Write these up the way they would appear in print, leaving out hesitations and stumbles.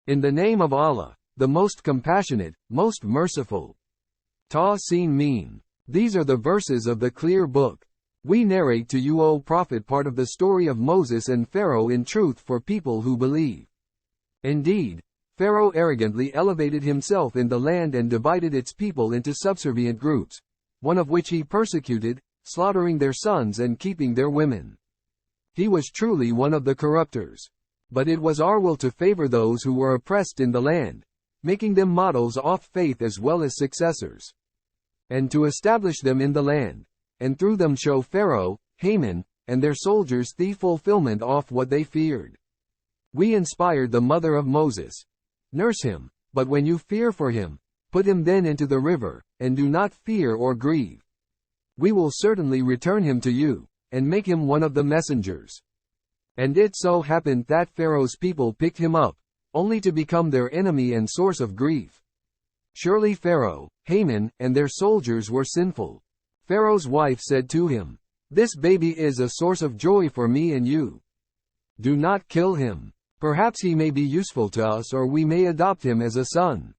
In the name of Allah, the most compassionate, most merciful. Ta-Sin Meme. These are the verses of the clear book. We narrate to you, O Prophet, part of the story of Moses and Pharaoh in truth for people who believe. Indeed, Pharaoh arrogantly elevated himself in the land and divided its people into subservient groups, one of which he persecuted, slaughtering their sons and keeping their women. He was truly one of the corruptors. But it was our will to favor those who were oppressed in the land, making them models of faith as well as successors, and to establish them in the land, and through them show Pharaoh, Haman, and their soldiers the fulfillment of what they feared. We inspired the mother of Moses. Nurse him, but when you fear for him, put him then into the river, and do not fear or grieve. We will certainly return him to you, and make him one of the messengers. And it so happened that Pharaoh's people picked him up, only to become their enemy and source of grief. Surely Pharaoh, Haman, and their soldiers were sinful. Pharaoh's wife said to him, "This baby is a source of joy for me and you. Do not kill him. Perhaps he may be useful to us, or we may adopt him as a son."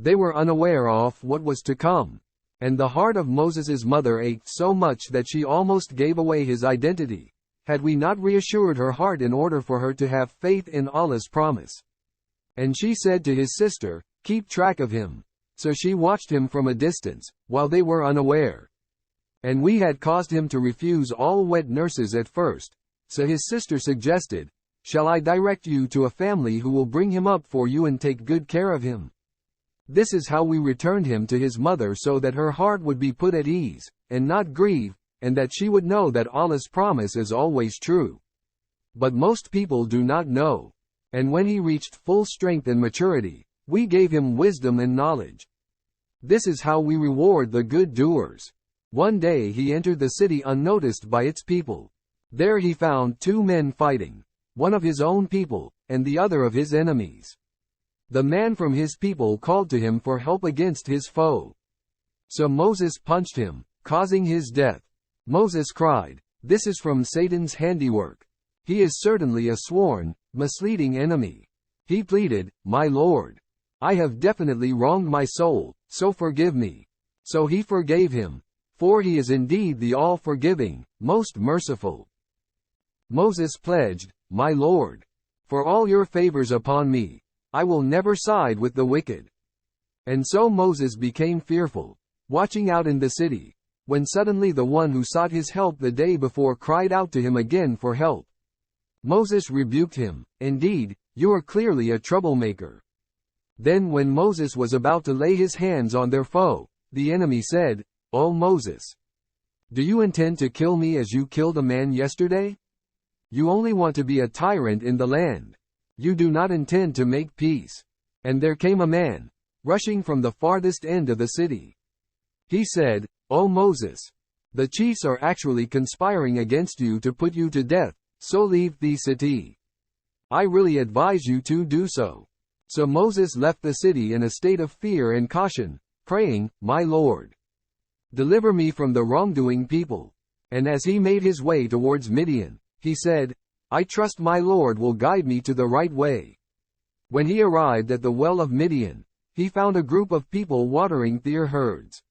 They were unaware of what was to come, and the heart of Moses's mother ached so much that she almost gave away his identity, had we not reassured her heart in order for her to have faith in Allah's promise. And she said to his sister, "Keep track of him." So she watched him from a distance, while they were unaware. And we had caused him to refuse all wet nurses at first, so his sister suggested, "Shall I direct you to a family who will bring him up for you and take good care of him?" This is how we returned him to his mother, so that her heart would be put at ease, and not grieve, and that she would know that Allah's promise is always true. But most people do not know. And when he reached full strength and maturity, we gave him wisdom and knowledge. This is how we reward the good doers. One day he entered the city unnoticed by its people. There he found two men fighting, one of his own people, and the other of his enemies. The man from his people called to him for help against his foe. So Moses punched him, causing his death. Moses cried, "This is from Satan's handiwork. He is certainly a sworn, misleading enemy." He pleaded, "My Lord, I have definitely wronged my soul, so forgive me." So he forgave him, for he is indeed the all-forgiving, most merciful. Moses pledged, "My Lord, for all your favors upon me, I will never side with the wicked." And so Moses became fearful, watching out in the city, when suddenly the one who sought his help the day before cried out to him again for help. Moses rebuked him, "Indeed, you are clearly a troublemaker." Then when Moses was about to lay his hands on their foe, the enemy said, "O Moses, do you intend to kill me as you killed a man yesterday? You only want to be a tyrant in the land. You do not intend to make peace." And there came a man, rushing from the farthest end of the city. He said, "O Moses, the chiefs are actually conspiring against you to put you to death, so leave the city. I really advise you to do so." So Moses left the city in a state of fear and caution, praying, "My Lord, deliver me from the wrongdoing people." And as he made his way towards Midian, he said, "I trust my Lord will guide me to the right way." When he arrived at the well of Midian, he found a group of people watering their herds.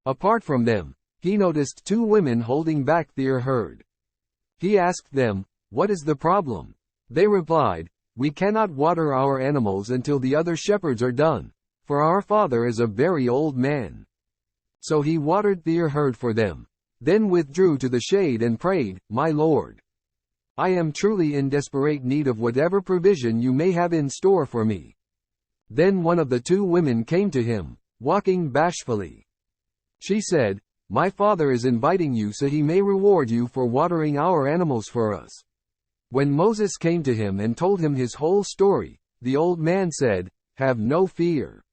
Apart from them, he noticed two women holding back their herd. He asked them, "What is the problem?" They replied, "We cannot water our animals until the other shepherds are done, for our father is a very old man." So he watered their herd for them, then withdrew to the shade and prayed, "My Lord, I am truly in desperate need of whatever provision you may have in store for me." Then one of the two women came to him, walking bashfully. She said, "My father is inviting you so he may reward you for watering our animals for us." When Moses came to him and told him his whole story, the old man said, "Have no fear.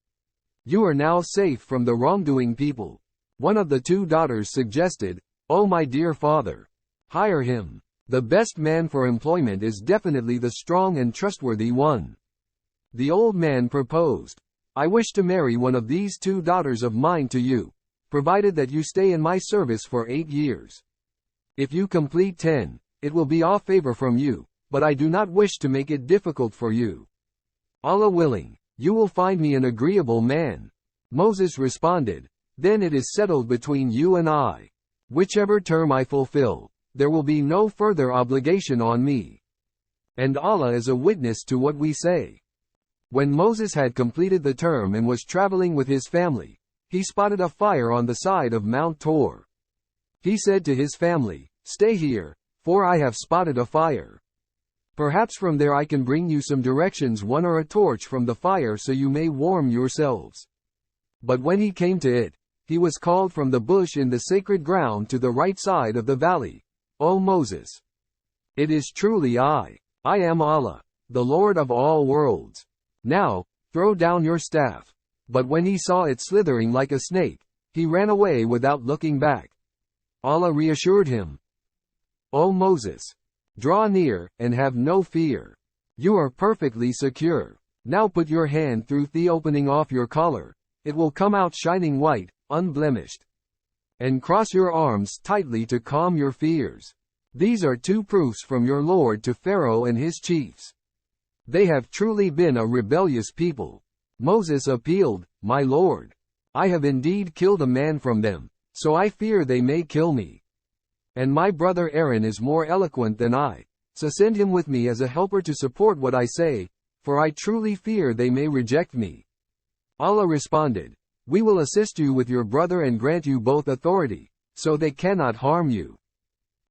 You are now safe from the wrongdoing people." One of the two daughters suggested, "Oh my dear father, hire him. The best man for employment is definitely the strong and trustworthy one." The old man proposed, "I wish to marry one of these two daughters of mine to you, provided that you stay in my service for 8 years. If you complete 10, it will be off favor from you, but I do not wish to make it difficult for you." Allah willing, you will find me an agreeable man. Moses responded, then it is settled between you and I. Whichever term I fulfill, there will be no further obligation on me. And Allah is a witness to what we say. When Moses had completed the term and was traveling with his family, he spotted a fire on the side of Mount Tor. He said to his family, stay here, for I have spotted a fire. Perhaps from there I can bring you some directions, one or a torch from the fire, so you may warm yourselves. But when he came to it, he was called from the bush in the sacred ground to the right side of the valley. O Moses! It is truly I am Allah, the Lord of all worlds. Now, throw down your staff. But when he saw it slithering like a snake, he ran away without looking back. Allah reassured him. O Moses! Draw near, and have no fear. You are perfectly secure. Now put your hand through the opening off your collar. It will come out shining white, unblemished. And cross your arms tightly to calm your fears. These are 2 proofs from your Lord to Pharaoh and his chiefs. They have truly been a rebellious people. Moses appealed, my Lord, I have indeed killed a man from them, so I fear they may kill me. And my brother Aaron is more eloquent than I, so send him with me as a helper to support what I say, for I truly fear they may reject me. Allah responded, we will assist you with your brother and grant you both authority, so they cannot harm you.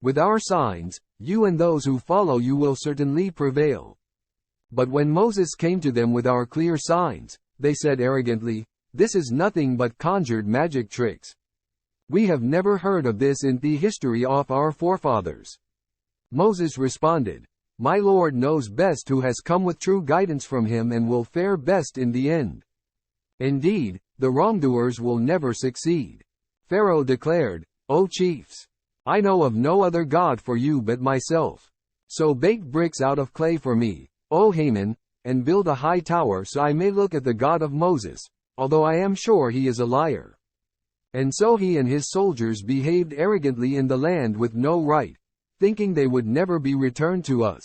With our signs, you and those who follow you will certainly prevail. But when Moses came to them with our clear signs, they said arrogantly, this is nothing but conjured magic tricks. We have never heard of this in the history of our forefathers. Moses responded, my Lord knows best who has come with true guidance from him and will fare best in the end. Indeed, the wrongdoers will never succeed. Pharaoh declared, O chiefs! I know of no other God for you but myself. So bake bricks out of clay for me, O Haman, and build a high tower so I may look at the God of Moses, although I am sure he is a liar. And so he and his soldiers behaved arrogantly in the land with no right, thinking they would never be returned to us.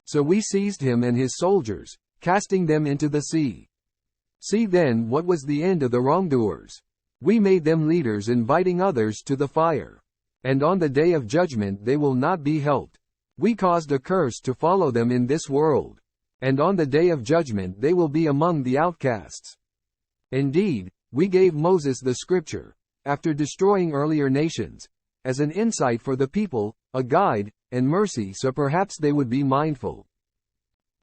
So we seized him and his soldiers, casting them into the sea. See then what was the end of the wrongdoers. We made them leaders, inviting others to the fire. And on the day of judgment they will not be helped. We caused a curse to follow them in this world. And on the day of judgment they will be among the outcasts. Indeed, we gave Moses the scripture, after destroying earlier nations, as an insight for the people, a guide, and mercy, so perhaps they would be mindful.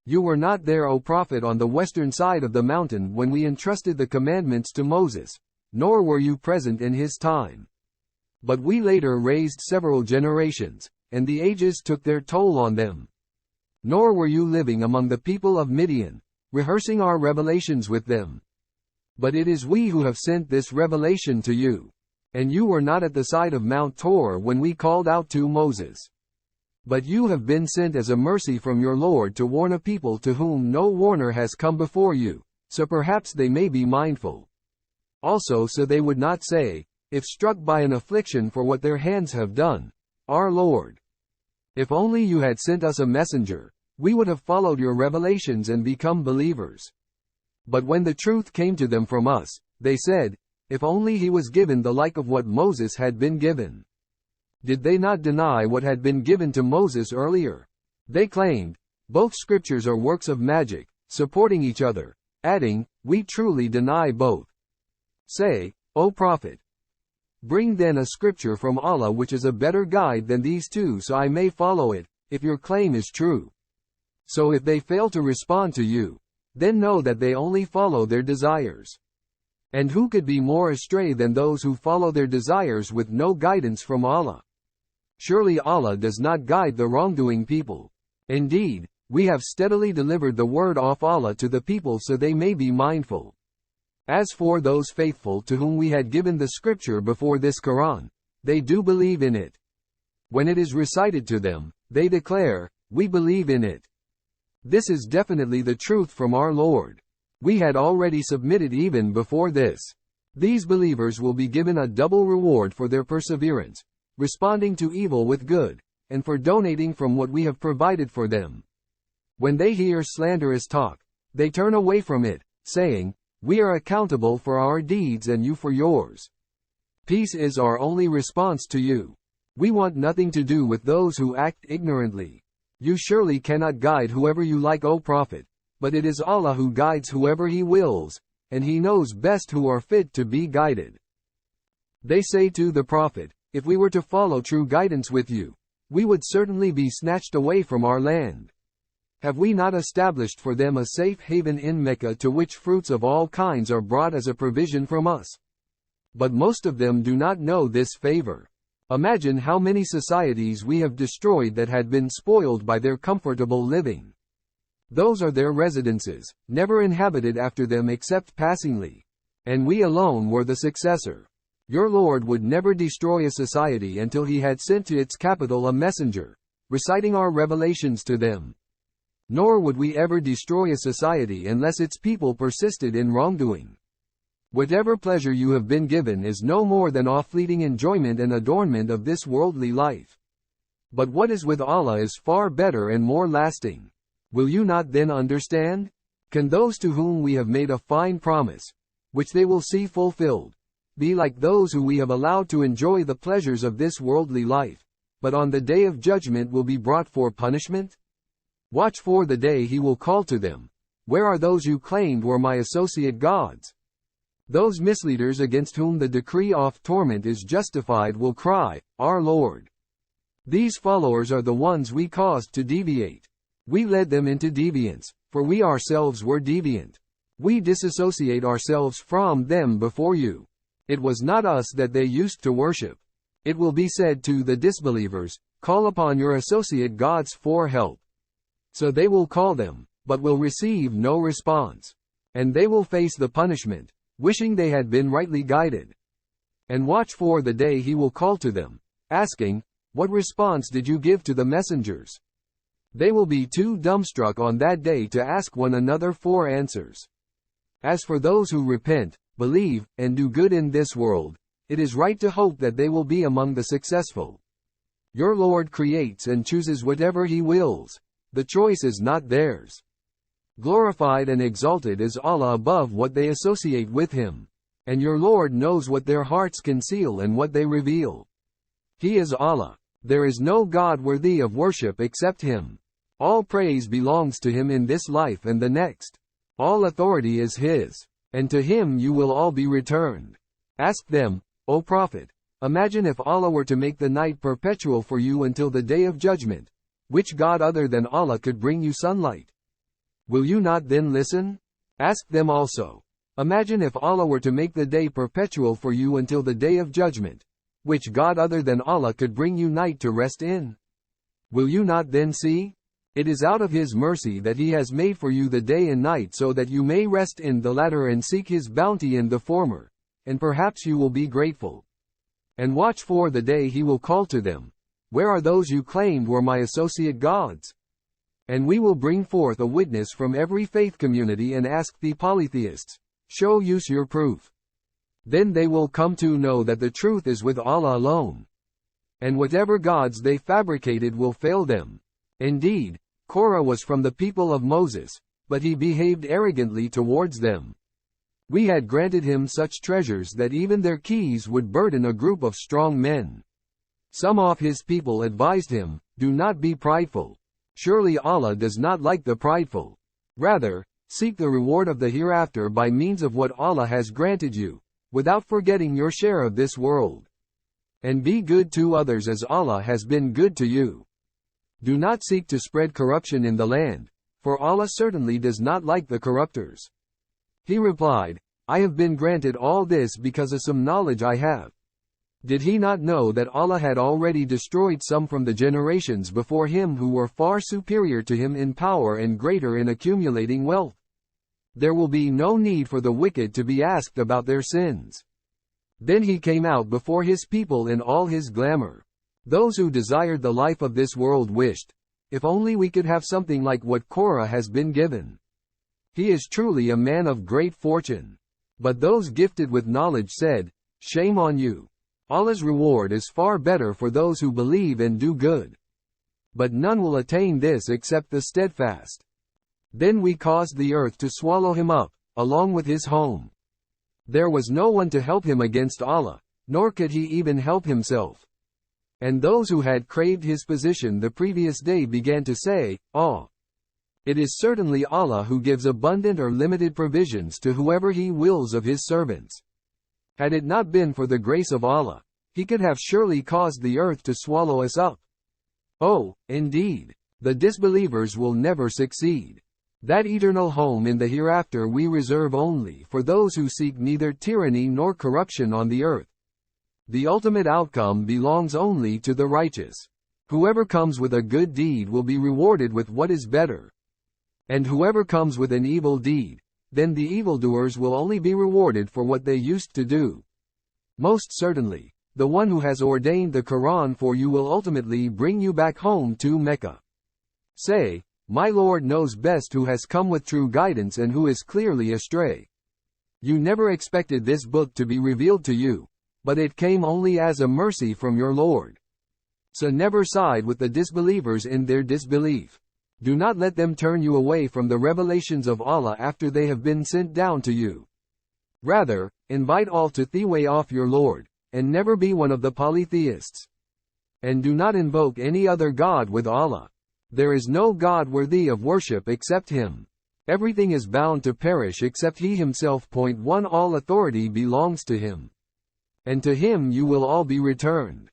You were not there, O Prophet, on the western side of the mountain when we entrusted the commandments to Moses, nor were you present in his time. But we later raised several generations, and the ages took their toll on them. Nor were you living among the people of Midian, rehearsing our revelations with them. But it is we who have sent this revelation to you. And you were not at the side of Mount Tor when we called out to Moses. But you have been sent as a mercy from your Lord to warn a people to whom no warner has come before you, so perhaps they may be mindful. Also so they would not say, if struck by an affliction for what their hands have done, our Lord, if only you had sent us a messenger, we would have followed your revelations and become believers. But when the truth came to them from us, they said, if only he was given the like of what Moses had been given. Did they not deny what had been given to Moses earlier? They claimed, both scriptures are works of magic, supporting each other, adding, we truly deny both. Say, O Prophet, bring then a scripture from Allah which is a better guide than these 2, so I may follow it, if your claim is true. So if they fail to respond to you, then know that they only follow their desires. And who could be more astray than those who follow their desires with no guidance from Allah? Surely Allah does not guide the wrongdoing people. Indeed, we have steadily delivered the word of Allah to the people so they may be mindful. As for those faithful to whom we had given the scripture before this Quran, they do believe in it. When it is recited to them, they declare, we believe in it. This is definitely the truth from our Lord. We had already submitted even before this. These believers will be given a double reward for their perseverance, responding to evil with good, and for donating from what we have provided for them. When they hear slanderous talk, They turn away from it, saying, "We are accountable for our deeds and you for yours. Peace is our only response to you. We want nothing to do with those who act ignorantly. You surely cannot guide whoever you like, O Prophet, but it is Allah who guides whoever He wills, and He knows best who are fit to be guided." They say to the Prophet, "If we were to follow true guidance with you, we would certainly be snatched away from our land. Have we not established for them a safe haven in Mecca to which fruits of all kinds are brought as a provision from us?" But most of them do not know this favor. Imagine how many societies we have destroyed that had been spoiled by their comfortable living. Those are their residences, never inhabited after them except passingly. And we alone were the successor. Your Lord would never destroy a society until He had sent to its capital a messenger, reciting our revelations to them. Nor would we ever destroy a society unless its people persisted in wrongdoing. Whatever pleasure you have been given is no more than a fleeting enjoyment and adornment of this worldly life. But what is with Allah is far better and more lasting. Will you not then understand? Can those to whom we have made a fine promise, which they will see fulfilled, be like those who we have allowed to enjoy the pleasures of this worldly life, but on the day of judgment will be brought for punishment? Watch for the day He will call to them, "Where are those you claimed were my associate gods?" Those misleaders against whom the decree of torment is justified will cry, "Our Lord." These followers are the ones we caused to deviate. We led them into deviance, for we ourselves were deviant. We disassociate ourselves from them before you. It was not us that they used to worship. It will be said to the disbelievers, "Call upon your associate gods for help." So they will call them, but will receive no response. And they will face the punishment, wishing they had been rightly guided. And watch for the day He will call to them, asking, "What response did you give to the messengers?" They will be too dumbstruck on that day to ask one another for answers. As for those who repent, believe, and do good in this world, it is right to hope that they will be among the successful. Your Lord creates and chooses whatever He wills. The choice is not theirs. Glorified and exalted is Allah above what they associate with Him. And your Lord knows what their hearts conceal and what they reveal. He is Allah. There is no God worthy of worship except Him. All praise belongs to Him in this life and the next. All authority is His, and to Him you will all be returned. Ask them, O Prophet, imagine if Allah were to make the night perpetual for you until the day of judgment. Which God other than Allah could bring you sunlight? Will you not then listen? Ask them also, imagine if Allah were to make the day perpetual for you until the day of judgment. Which God other than Allah could bring you night to rest in? Will you not then see? It is out of His mercy that He has made for you the day and night so that you may rest in the latter and seek His bounty in the former, and perhaps you will be grateful. And watch for the day He will call to them, "Where are those you claimed were my associate gods?" And we will bring forth a witness from every faith community and ask the polytheists, "Show us your proof." Then they will come to know that the truth is with Allah alone. And whatever gods they fabricated will fail them. Indeed, Korah was from the people of Moses, but he behaved arrogantly towards them. We had granted him such treasures that even their keys would burden a group of strong men. Some of his people advised him, "Do not be prideful. Surely Allah does not like the prideful. Rather, seek the reward of the hereafter by means of what Allah has granted you, without forgetting your share of this world. And be good to others as Allah has been good to you. Do not seek to spread corruption in the land, for Allah certainly does not like the corruptors." He replied, "I have been granted all this because of some knowledge I have." Did he not know that Allah had already destroyed some from the generations before him who were far superior to him in power and greater in accumulating wealth? There will be no need for the wicked to be asked about their sins. Then he came out before his people in all his glamour. Those who desired the life of this world wished, "If only we could have something like what Korah has been given. He is truly a man of great fortune." But those gifted with knowledge said, "Shame on you. Allah's reward is far better for those who believe and do good. But none will attain this except the steadfast." Then we caused the earth to swallow him up, along with his home. There was no one to help him against Allah, nor could he even help himself. And those who had craved his position the previous day began to say, "Oh, it is certainly Allah who gives abundant or limited provisions to whoever he wills of his servants. Had it not been for the grace of Allah, he could have surely caused the earth to swallow us up. Oh, indeed, the disbelievers will never succeed. That eternal home in the hereafter we reserve only for those who seek neither tyranny nor corruption on the earth. The ultimate outcome belongs only to the righteous. Whoever comes with a good deed will be rewarded with what is better. And whoever comes with an evil deed, then the evildoers will only be rewarded for what they used to do. Most certainly, the one who has ordained the Quran for you will ultimately bring you back home to Mecca. Say, my Lord knows best who has come with true guidance and who is clearly astray. You never expected this book to be revealed to you, but it came only as a mercy from your Lord. So never side with the disbelievers in their disbelief. Do not let them turn you away from the revelations of Allah after they have been sent down to you. Rather, invite all to the way of your Lord, and never be one of the polytheists. And do not invoke any other God with Allah. There is no God worthy of worship except Him. Everything is bound to perish except He Himself. 1 All authority belongs to Him. And to Him you will all be returned.